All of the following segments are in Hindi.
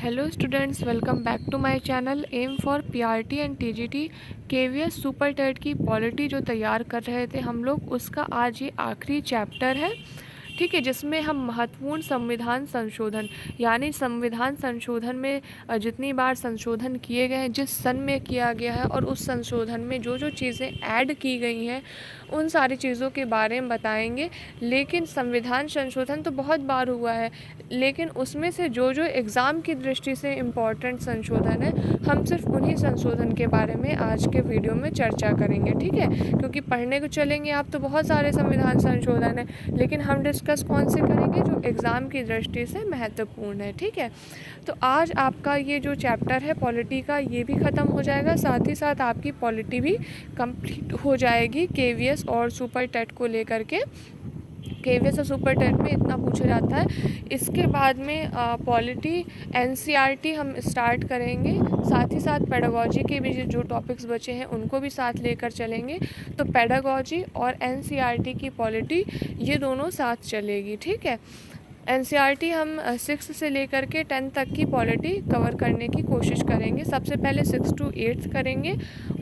Hello students, welcome back to my channel. Aim for PRT and TGT KVS super TET की पॉलिटी जो तैयार कर रहे थे हम लोग, उसका आज ये आखिरी चैप्टर है। ठीक है, जिसमें हम महत्वपूर्ण संविधान संशोधन यानी संविधान संशोधन में जितनी बार संशोधन किए गए हैं, जिस सन में किया गया है और उस संशोधन में जो जो चीज़ें ऐड की गई हैं, उन सारी चीज़ों के बारे में बताएंगे। लेकिन संविधान संशोधन तो बहुत बार हुआ है, लेकिन उसमें से जो जो एग्ज़ाम की दृष्टि से इम्पॉर्टेंट संशोधन है, हम सिर्फ उन्हीं संशोधन के बारे में आज के वीडियो में चर्चा करेंगे। ठीक है, क्योंकि पढ़ने को चलेंगे आप तो बहुत सारे संविधान संशोधन है, लेकिन हम डिस्कस कौन से करेंगे जो एग्ज़ाम की दृष्टि से महत्वपूर्ण है। ठीक है, तो आज आपका ये जो चैप्टर है पॉलिटी का, ये भी ख़त्म हो जाएगा। साथ ही साथ आपकी पॉलिटी भी कंप्लीट हो जाएगी केवीएस और सुपर टेट को लेकर के। केवीएस और सुपर टेट में इतना पूछा जाता है। इसके बाद में पॉलिटी एनसीईआरटी हम स्टार्ट करेंगे। साथ ही साथ पेडागोजी के भी जो टॉपिक्स बचे हैं उनको भी साथ लेकर चलेंगे। तो पेडागोजी और एनसीईआरटी की पॉलिटी ये दोनों साथ चलेगी। ठीक है, एनसीईआरटी हम 6 से लेकर के 10 तक की पॉलिटी कवर करने की कोशिश करेंगे। सबसे पहले 6 to 8 करेंगे,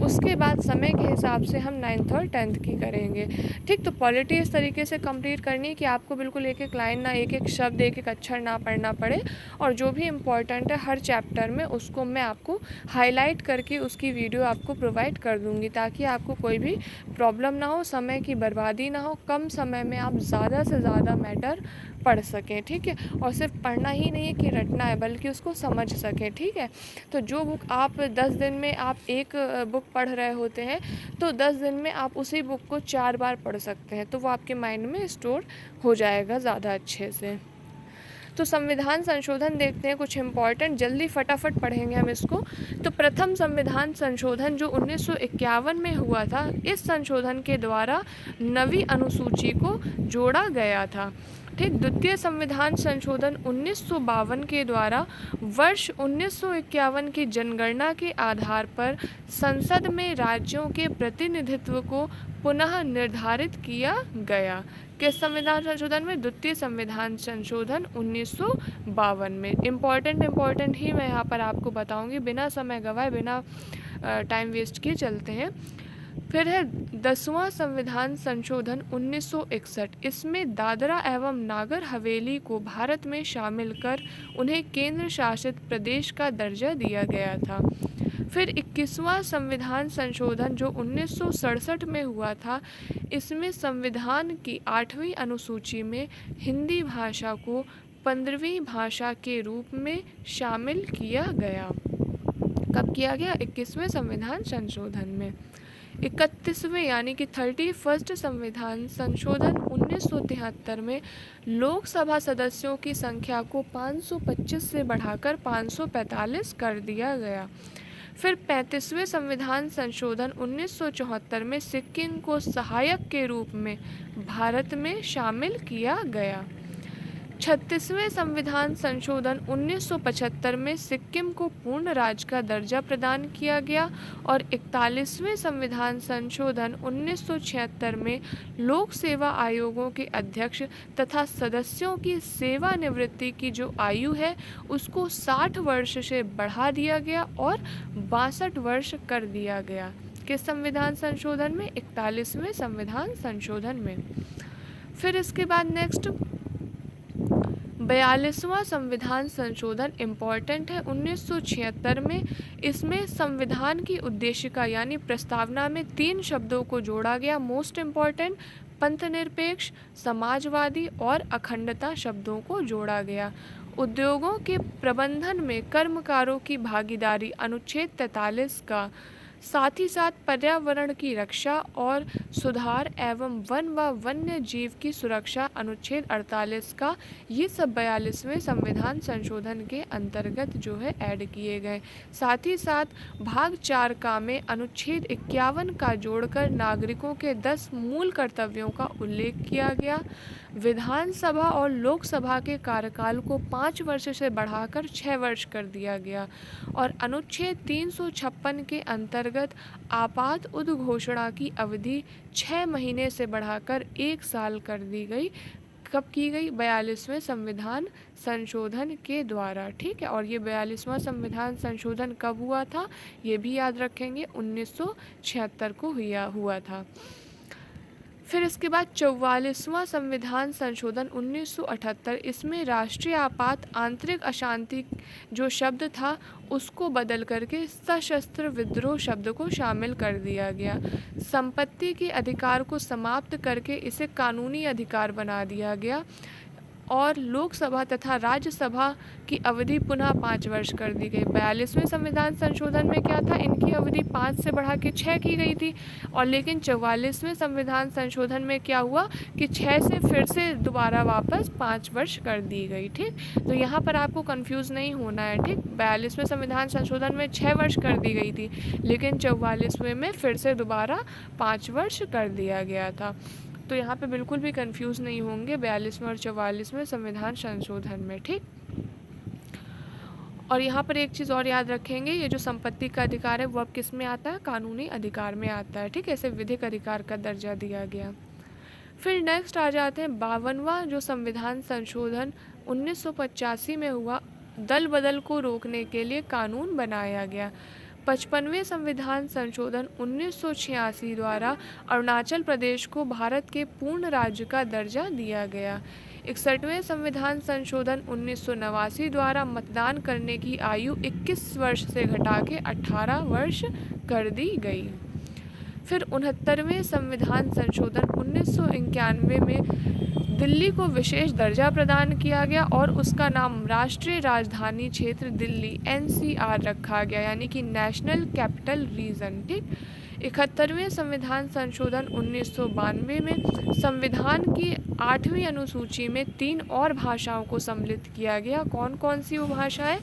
उसके बाद समय के हिसाब से हम 9th और 10th की करेंगे। ठीक, तो पॉलिटी इस तरीके से कंप्लीट करनी है कि आपको बिल्कुल एक एक लाइन ना, एक एक शब्द, एक एक अक्षर ना पढ़ना पड़े, और जो भी इम्पोर्टेंट है हर चैप्टर में उसको मैं आपको हाईलाइट करके उसकी वीडियो आपको प्रोवाइड कर दूँगी, ताकि आपको कोई भी प्रॉब्लम ना हो, समय की बर्बादी ना हो, कम समय में आप ज़्यादा से ज़्यादा मैटर पढ़ सकें। ठीक है, और सिर्फ पढ़ना ही नहीं है कि रटना है, बल्कि उसको समझ सकें। ठीक है, तो जो बुक आप 10 दिन में आप एक बुक पढ़ रहे होते हैं, तो 10 दिन में आप उसी बुक को 4 बार पढ़ सकते हैं, तो वो आपके माइंड में स्टोर हो जाएगा ज़्यादा अच्छे से। तो संविधान संशोधन देखते हैं, कुछ इम्पॉर्टेंट, जल्दी फटाफट पढ़ेंगे हम इसको। तो प्रथम संविधान संशोधन जो 1951 में हुआ था, इस संशोधन के द्वारा नवी अनुसूची को जोड़ा गया था। ठीक, द्वितीय संविधान संशोधन 1952 के द्वारा वर्ष 1951 की जनगणना के आधार पर संसद में राज्यों के प्रतिनिधित्व को पुनः निर्धारित किया गया। किस संविधान संशोधन में? द्वितीय संविधान संशोधन 1952 में। इम्पॉर्टेंट ही मैं यहाँ पर आपको बताऊँगी, बिना समय गवाए, बिना टाइम वेस्ट किए चलते हैं। फिर है 10वां संविधान संशोधन 1961। इसमें दादरा एवं नागर हवेली को भारत में शामिल कर उन्हें केंद्र शासित प्रदेश का दर्जा दिया गया था। फिर 21वां संविधान संशोधन जो 1967 में हुआ था, इसमें संविधान की 8वीं अनुसूची में हिंदी भाषा को 15वीं भाषा के रूप में शामिल किया गया। कब किया गया? 21वें संविधान संशोधन में। 31वें यानी कि 31st संविधान संशोधन 1973 में लोकसभा सदस्यों की संख्या को 525 से बढ़ाकर 545 कर दिया गया। फिर 35वें संविधान संशोधन 1974 में सिक्किम को सहायक के रूप में भारत में शामिल किया गया। 36वें संविधान संशोधन 1975 में सिक्किम को पूर्ण राज्य का दर्जा प्रदान किया गया, और 41वें संविधान संशोधन 1976 में लोक सेवा आयोगों के अध्यक्ष तथा सदस्यों की सेवानिवृत्ति की जो आयु है उसको 60 वर्ष से बढ़ा दिया गया और 62 वर्ष कर दिया गया। किस संविधान संशोधन में? 41वें संविधान संशोधन में। फिर इसके बाद नेक्स्ट 42वां संविधान संशोधन इम्पॉर्टेंट है 1976 में। इसमें संविधान की उद्देशिका यानी प्रस्तावना में 3 शब्दों को जोड़ा गया। मोस्ट इम्पॉर्टेंट, पंथनिरपेक्ष, समाजवादी और अखंडता शब्दों को जोड़ा गया। उद्योगों के प्रबंधन में कर्मकारों की भागीदारी अनुच्छेद 43 का, साथ ही साथ पर्यावरण की रक्षा और सुधार एवं वन व वन्य जीव की सुरक्षा अनुच्छेद 48 का, ये सब 42वें संविधान संशोधन के अंतर्गत जो है ऐड किए गए। साथ ही साथ भाग 4 का में अनुच्छेद 51 का जोड़कर नागरिकों के 10 मूल कर्तव्यों का उल्लेख किया गया। विधानसभा और लोकसभा के कार्यकाल को 5 वर्ष से बढ़ाकर 6 वर्ष कर दिया गया, और अनुच्छेद 356 के अंतर्गत आपात उद्घोषणा की अवधि 6 महीने से बढ़ाकर 1 साल कर दी गई। कब की गई? 42वें संविधान संशोधन के द्वारा, ठीक है। और ये 42वां संविधान संशोधन कब हुआ था? ये भी याद रखेंगे, 1976 को हुआ था। फिर इसके बाद 44वां संविधान संशोधन 1978, इसमें राष्ट्रीय आपात आंतरिक अशांति जो शब्द था उसको बदल करके सशस्त्र विद्रोह शब्द को शामिल कर दिया गया। संपत्ति के अधिकार को समाप्त करके इसे कानूनी अधिकार बना दिया गया और लोकसभा तथा राज्यसभा की अवधि पुनः 5 वर्ष कर दी गई। 42वें संविधान संशोधन में क्या था? इनकी अवधि 5 से बढ़ा के 6 की गई थी। और लेकिन 44वें संविधान संशोधन में क्या हुआ कि 6 से फिर से दोबारा वापस 5 वर्ष कर दी गई, ठीक। तो यहाँ पर आपको कंफ्यूज नहीं होना है, ठीक। 42वें संविधान संशोधन में 6 वर्ष कर दी गई थी, लेकिन 44वें में फिर से दोबारा 5 वर्ष कर दिया गया था। तो यहाँ पे बिल्कुल भी कंफ्यूज नहीं होंगे 42वें और 44वें संविधान संशोधन में, ठीक। और यहाँ पर एक चीज़ और याद रखेंगे, ये जो संपत्ति का अधिकार है वो अब किस में आता है? कानूनी अधिकार में आता है, ठीक है। इसे विधिक अधिकार का दर्जा दिया गया। फिर नेक्स्ट आ जाते हैं 52वां जो संविधान संशोधन 1985 में हुआ, दल बदल को रोकने के लिए कानून बनाया गया। 55वें संविधान संशोधन 1986 द्वारा अरुणाचल प्रदेश को भारत के पूर्ण राज्य का दर्जा दिया गया। 61वें संविधान संशोधन 1989 द्वारा मतदान करने की आयु 21 वर्ष से घटा के 18 वर्ष कर दी गई। फिर 69वें संविधान संशोधन 1991 में दिल्ली को विशेष दर्जा प्रदान किया गया और उसका नाम राष्ट्रीय राजधानी क्षेत्र दिल्ली NCR रखा गया, यानी कि नेशनल कैपिटल रीजन, ठीक। 71वें संविधान संशोधन 1992 में संविधान की 8वीं अनुसूची में 3 और भाषाओं को सम्मिलित किया गया। कौन कौन सी वो भाषाएं?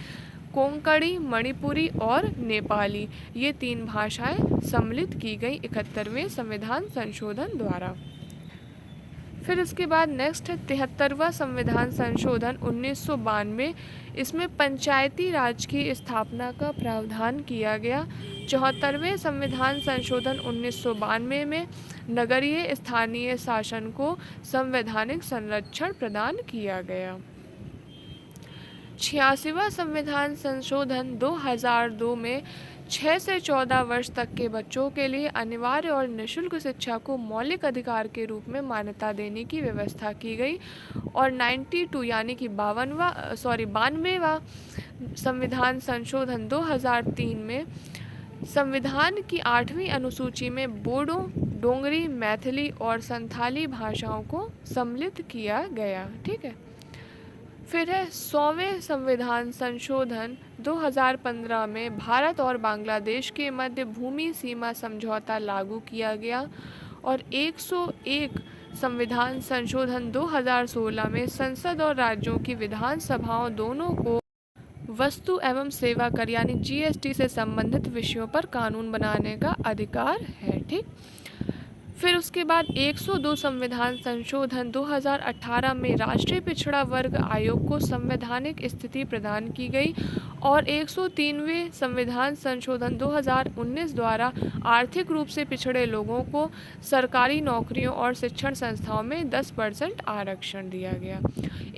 कोंकणी, मणिपुरी और नेपाली, ये 3 भाषाएं सम्मिलित की गई 71वें संविधान संशोधन द्वारा। फिर इसके बाद नेक्स्ट है 73वां संविधान संशोधन 1992, इसमें पंचायती राज की स्थापना का प्रावधान किया गया। 74वें संविधान संशोधन 1992 में नगरीय स्थानीय शासन को संवैधानिक संरक्षण प्रदान किया गया। 86वां संविधान संशोधन 2002 में 6 से 14 वर्ष तक के बच्चों के लिए अनिवार्य और निःशुल्क शिक्षा को मौलिक अधिकार के रूप में मान्यता देने की व्यवस्था की गई। और 92 यानी कि 92वां संविधान संशोधन 2003 में संविधान की 8वीं अनुसूची में बोडो, डोंगरी, मैथिली और संथाली भाषाओं को सम्मिलित किया गया, ठीक है। फिर है 100वें संविधान संशोधन 2015 में भारत और बांग्लादेश के मध्य भूमि सीमा समझौता लागू किया गया। और 101 संविधान संशोधन 2016 में संसद और राज्यों की विधानसभाओं दोनों को वस्तु एवं सेवा कर यानी GST से संबंधित विषयों पर कानून बनाने का अधिकार है, ठीक। फिर उसके बाद 102 संविधान संशोधन 2018 में राष्ट्रीय पिछड़ा वर्ग आयोग को संवैधानिक स्थिति प्रदान की गई। और 103वें संविधान संशोधन 2019 द्वारा आर्थिक रूप से पिछड़े लोगों को सरकारी नौकरियों और शिक्षण संस्थाओं में 10% आरक्षण दिया गया।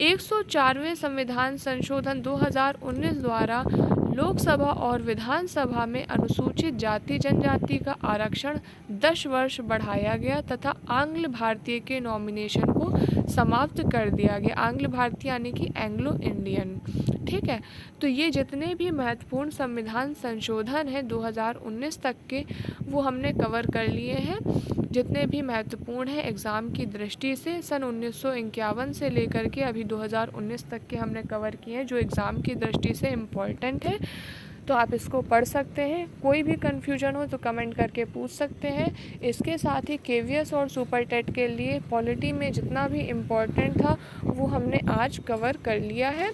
104वें संविधान संशोधन 2019 द्वारा लोकसभा और विधानसभा में अनुसूचित जाति जनजाति का आरक्षण 10 वर्ष बढ़ाया गया तथा आंग्ल भारतीय के नॉमिनेशन को समाप्त कर दिया गया। आंग्ल भारतीय यानी कि एंग्लो इंडियन, ठीक है। तो ये जितने भी महत्वपूर्ण संविधान संशोधन हैं 2019 तक के, वो हमने कवर कर लिए हैं। जितने भी महत्वपूर्ण हैं एग्ज़ाम की दृष्टि से सन 1951 से लेकर के अभी 2019 तक के हमने कवर किए हैं, जो एग्ज़ाम की दृष्टि से इम्पॉर्टेंट है। तो आप इसको पढ़ सकते हैं। कोई भी कन्फ्यूजन हो तो कमेंट करके पूछ सकते हैं। इसके साथ ही KVS और सुपर टेट के लिए पॉलिटी में जितना भी इम्पॉर्टेंट था वो हमने आज कवर कर लिया है,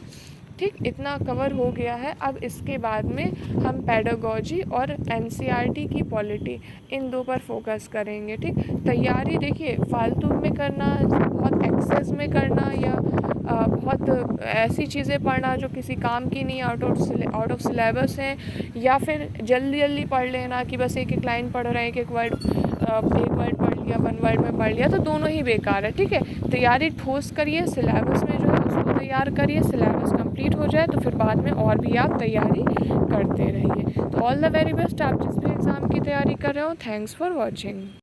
ठीक। इतना कवर हो गया है। अब इसके बाद में हम पेडागोजी और NCERT की पॉलिटी, इन 2 पर फोकस करेंगे, ठीक। तैयारी देखिए फालतू में करना, बहुत एक्सेस में करना या बहुत ऐसी चीज़ें पढ़ना जो किसी काम की नहीं, आउट ऑफ सिलेबस हैं, या फिर जल्दी जल्दी पढ़ लेना कि बस एक एक लाइन पढ़ रहे हैं, एक एक वर्ड एक वर्ड पढ़ लिया, 1 वर्ड में पढ़ लिया, तो दोनों ही बेकार है। ठीक है, तैयारी ठोस करिए, सिलेबस में जो है उसको तैयार करिए, सिलेबस कंप्लीट हो जाए तो फिर बाद में और भी आप तैयारी करते रहिए। तो ऑल द वेरी बेस्ट आप जिस भी एग्ज़ाम की तैयारी कर रहे हो। Thanks for watching.